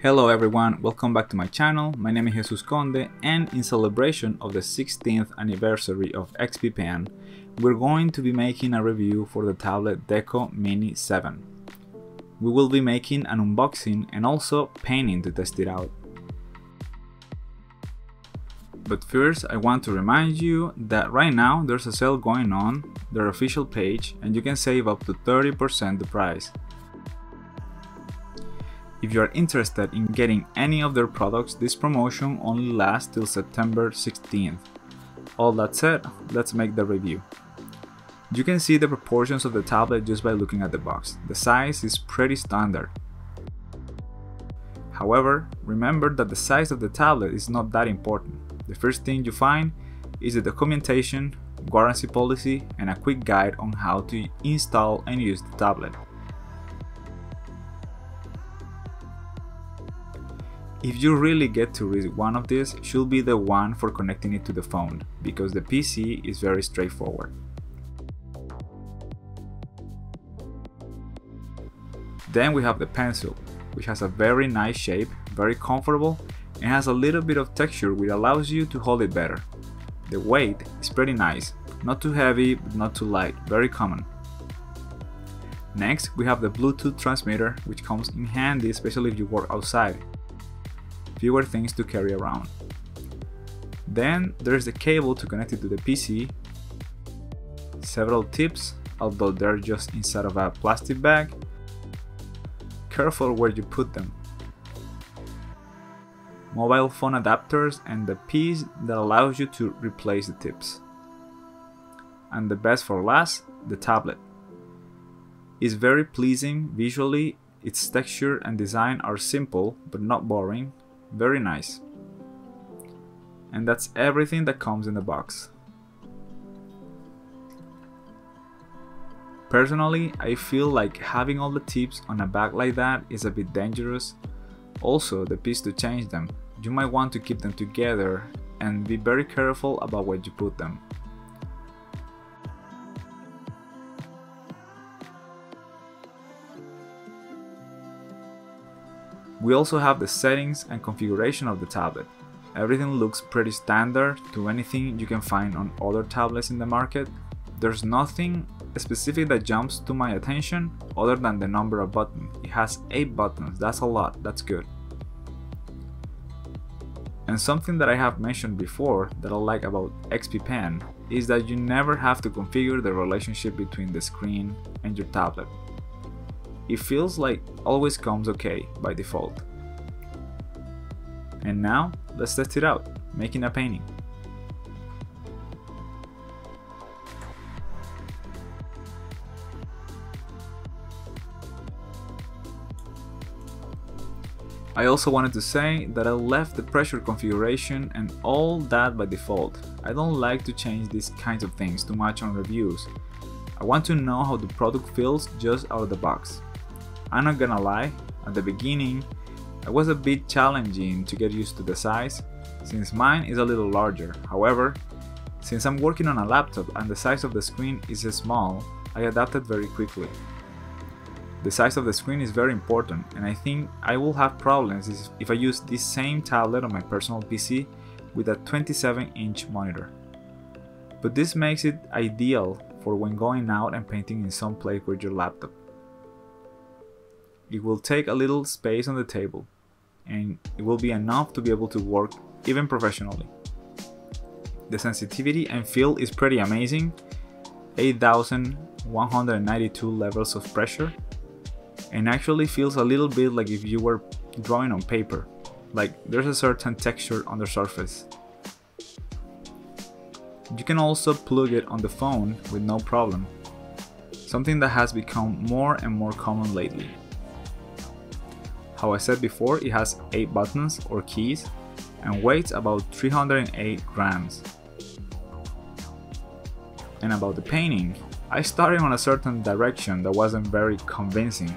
Hello everyone, welcome back to my channel. My name is Jesus Conde, and in celebration of the 16th anniversary of XP Pen, we're going to be making a review for the tablet Deco Mini 7. We will be making an unboxing and also painting to test it out. But first, I want to remind you that right now there's a sale going on their official page and you can save up to 30% the price. If you are interested in getting any of their products, this promotion only lasts till September 16th. All that said, let's make the review. You can see the proportions of the tablet just by looking at the box. The size is pretty standard. However, remember that the size of the tablet is not that important. The first thing you find is the documentation, warranty policy, and a quick guide on how to install and use the tablet. If you really get to read one of these, it should be the one for connecting it to the phone, because the PC is very straightforward. Then we have the pencil, which has a very nice shape, very comfortable, and has a little bit of texture which allows you to hold it better. The weight is pretty nice, not too heavy but not too light, very common. Next we have the Bluetooth transmitter, which comes in handy especially if you work outside. Fewer things to carry around. Then there's the cable to connect it to the PC, several tips, although they're just inside of a plastic bag. Careful where you put them. Mobile phone adapters and the piece that allows you to replace the tips. And the best for last, the tablet. It's very pleasing visually, its texture and design are simple but not boring. Very nice. And that's everything that comes in the box. Personally, I feel like having all the tips on a bag like that is a bit dangerous. Also, the piece to change them. You might want to keep them together and be very careful about where you put them. We also have the settings and configuration of the tablet. Everything looks pretty standard to anything you can find on other tablets in the market. There's nothing specific that jumps to my attention other than the number of buttons. It has 8 buttons, that's a lot, that's good. And something that I have mentioned before that I like about XP Pen is that you never have to configure the relationship between the screen and your tablet. It feels like always comes okay by default. And now, let's test it out, making a painting. I also wanted to say that I left the pressure configuration and all that by default. I don't like to change these kinds of things too much on reviews. I want to know how the product feels just out of the box. I'm not gonna lie, at the beginning, it was a bit challenging to get used to the size, since mine is a little larger. However, since I'm working on a laptop and the size of the screen is small, I adapted very quickly. The size of the screen is very important, and I think I will have problems if I use this same tablet on my personal PC with a 27-inch monitor. But this makes it ideal for when going out and painting in some place with your laptop. It will take a little space on the table, and it will be enough to be able to work even professionally. The sensitivity and feel is pretty amazing, 8,192 levels of pressure, and actually feels a little bit like if you were drawing on paper, like there's a certain texture on the surface. You can also plug it on the phone with no problem, something that has become more and more common lately. How I said before, it has 8 buttons or keys and weighs about 308 grams. And about the painting, I started on a certain direction that wasn't very convincing.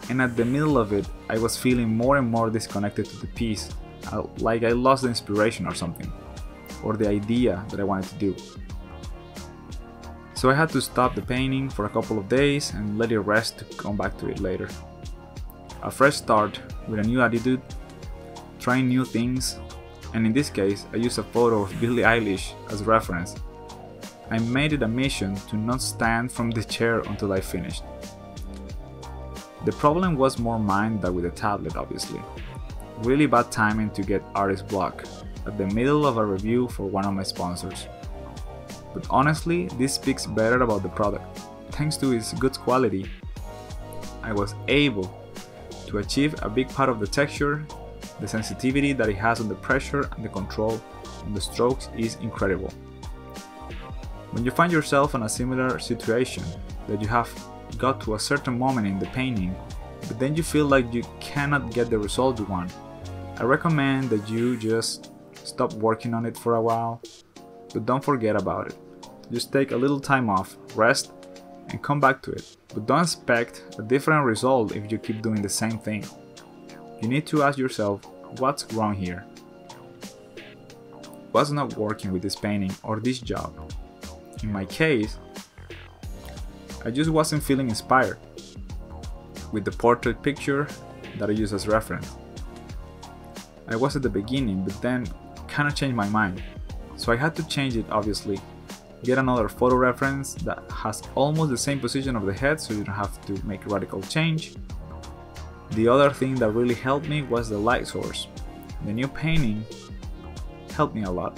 And at the middle of it, I was feeling more and more disconnected to the piece, like I lost the inspiration or something, or the idea that I wanted to do. So I had to stop the painting for a couple of days and let it rest to come back to it later. A fresh start with a new attitude, trying new things, and in this case I used a photo of Billie Eilish as reference. I made it a mission to not stand from the chair until I finished. The problem was more mine than with the tablet, obviously. Really bad timing to get artist block at the middle of a review for one of my sponsors. But honestly, this speaks better about the product. Thanks to its good quality, I was able to achieve a big part of the texture. The sensitivity that it has on the pressure and the control on the strokes is incredible. When you find yourself in a similar situation, that you have got to a certain moment in the painting, but then you feel like you cannot get the result you want, I recommend that you just stop working on it for a while, but don't forget about it. Just take a little time off, rest, and come back to it. But don't expect a different result if you keep doing the same thing. You need to ask yourself, what's wrong here? What's not working with this painting or this job? In my case, I just wasn't feeling inspired with the portrait picture that I use as reference. I was at the beginning, but then kind of changed my mind. So I had to change it, obviously. Get another photo reference that has almost the same position of the head, so you don't have to make a radical change. The other thing that really helped me was the light source. The new painting helped me a lot.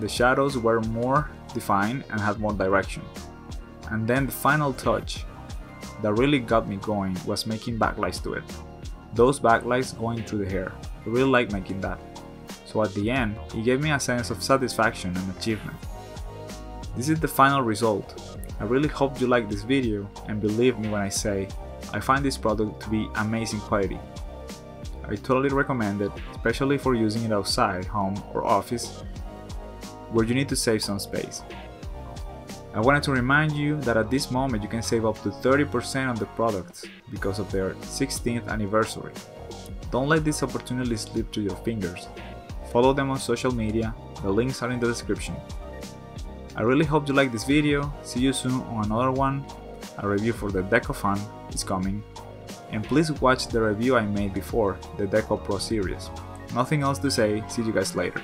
The shadows were more defined and had more direction. And then the final touch that really got me going was making backlights to it. Those backlights going through the hair. I really like making that. So at the end, it gave me a sense of satisfaction and achievement. This is the final result. I really hope you like this video, and believe me when I say I find this product to be amazing quality. I totally recommend it, especially for using it outside, home or office, where you need to save some space. I wanted to remind you that at this moment you can save up to 30% on the products because of their 16th anniversary. Don't let this opportunity slip through your fingers. Follow them on social media, the links are in the description. I really hope you like this video. See you soon on another one. A review for the Deco Fun is coming. And please watch the review I made before, the Deco Pro series. Nothing else to say, see you guys later.